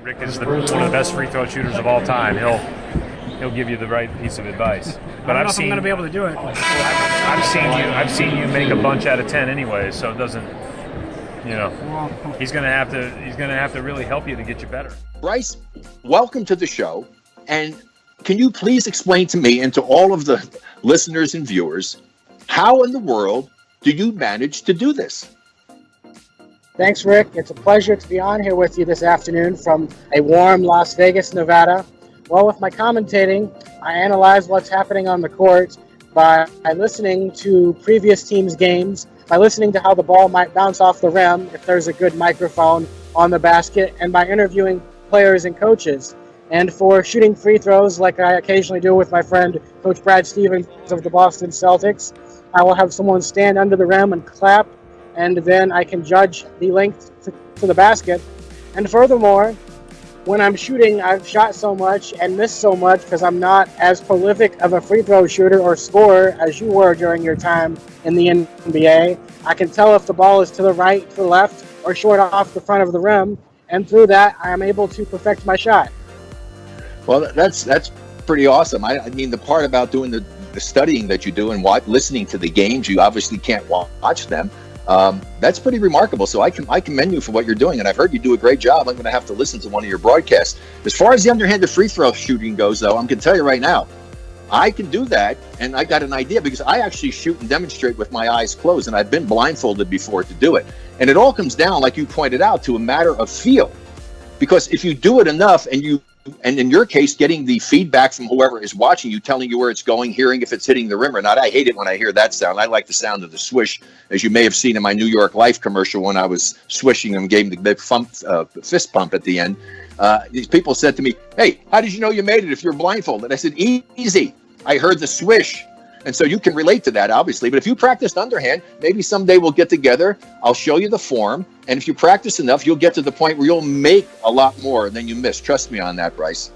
Rick is one of the best free throw shooters of all time. He'll give you the right piece of advice. But I don't know if I'm going to be able to do it. I've seen you make a bunch out of 10 anyway, so it doesn't. He's going to have to really help you to get you better. Bryce, welcome to the show. And can you please explain to me and to all of the listeners and viewers, how in the world do you manage to do this? Thanks, Rick. It's a pleasure to be on here with you this afternoon from a warm Las Vegas, Nevada. Well, with my commentating, I analyze what's happening on the court by listening to previous teams' games, by listening to how the ball might bounce off the rim if there's a good microphone on the basket, and by interviewing players and coaches. And for shooting free throws, like I occasionally do with my friend Coach Brad Stevens of the Boston Celtics, I will have someone stand under the rim and clap, and then I can judge the length to the basket. And furthermore, when I'm shooting, I've shot so much and missed so much because I'm not as prolific of a free throw shooter or scorer as you were during your time in the NBA. I can tell if the ball is to the right, to the left, or short off the front of the rim, and through that, I am able to perfect my shot. Well, that's pretty awesome. I mean, the part about doing the studying that you do and listening to the games, you obviously can't watch them. That's pretty remarkable. So I commend you for what you're doing, and I've heard you do a great job. I'm going to have to listen to one of your broadcasts. As far as the underhanded free throw shooting goes, though, I'm going to tell you right now, I can do that, and I got an idea because I actually shoot and demonstrate with my eyes closed, and I've been blindfolded before to do it. And it all comes down, like you pointed out, to a matter of feel. Because if you do it enough, and in your case, getting the feedback from whoever is watching you, telling you where it's going, hearing if it's hitting the rim or not. I hate it when I hear that sound. I like the sound of the swish, as you may have seen in my New York Life commercial when I was swishing and gave the big fist pump at the end. These people said to me, "Hey, how did you know you made it if you're blindfolded?" I said, "Easy. I heard the swish." And so you can relate to that, obviously. But if you practiced underhand, maybe someday we'll get together. I'll show you the form. And if you practice enough, you'll get to the point where you'll make a lot more than you miss. Trust me on that, Bryce.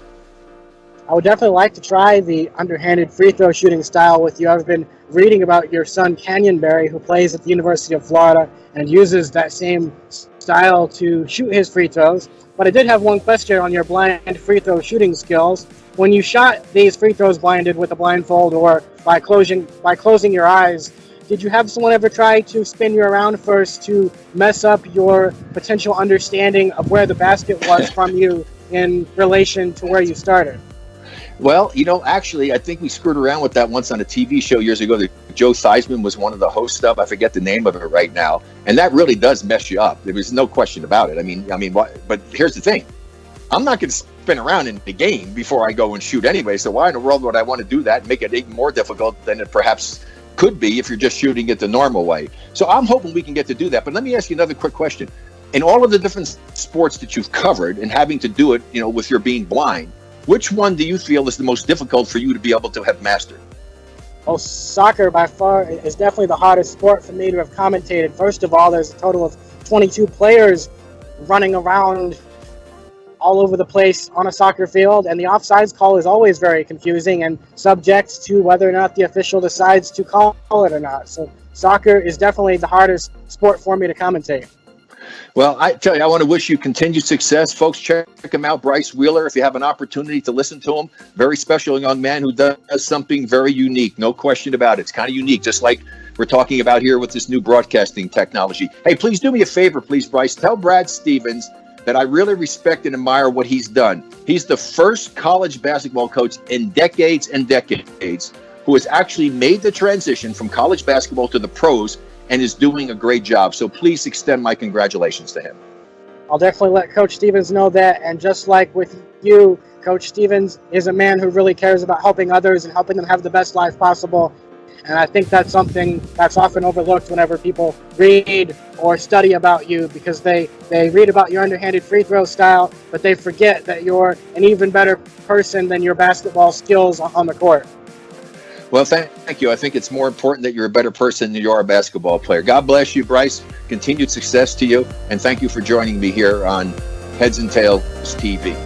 I would definitely like to try the underhanded free throw shooting style with you. I've been reading about your son, Canyonberry, who plays at the University of Florida and uses that same style to shoot his free throws. But I did have one question on your blind free throw shooting skills. When you shot these free throws blinded with a blindfold or by closing your eyes, did you have someone ever try to spin you around first to mess up your potential understanding of where the basket was from you in relation to where you started? Well, actually, I think we screwed around with that once on a TV show years ago that Joe Theismann was one of the hosts of. I forget the name of it right now. And that really does mess you up. There was no question about it. I mean, but here's the thing. I'm not going to spin around in the game before I go and shoot anyway. So why in the world would I want to do that and make it even more difficult than it perhaps could be if you're just shooting it the normal way? So I'm hoping we can get to do that. But let me ask you another quick question. In all of the different sports that you've covered and having to do it, with your being blind, which one do you feel is the most difficult for you to be able to have mastered? Well, soccer by far is definitely the hardest sport for me to have commentated. First of all, there's a total of 22 players running around all over the place on a soccer field, and the offsides call is always very confusing and subject to whether or not the official decides to call it or not. So soccer is definitely the hardest sport for me to commentate. Well, I tell you, I want to wish you continued success. Folks, check him out, Bryce Weiler, if you have an opportunity to listen to him. Very special young man who does something very unique. No question about it. It's kind of unique, just like we're talking about here with this new broadcasting technology. Hey, please do me a favor, please, Bryce. Tell Brad Stevens that I really respect and admire what he's done. He's the first college basketball coach in decades and decades who has actually made the transition from college basketball to the pros and is doing a great job. So please extend my congratulations to him. I'll definitely let Coach Stevens know that. And just like with you, Coach Stevens is a man who really cares about helping others and helping them have the best life possible. And I think that's something that's often overlooked whenever people read or study about you, because they read about your underhanded free throw style, but they forget that you're an even better person than your basketball skills on the court. Well, thank you. I think it's more important that you're a better person than you are a basketball player. God bless you, Bryce. Continued success to you. And thank you for joining me here on Heads and Tails TV.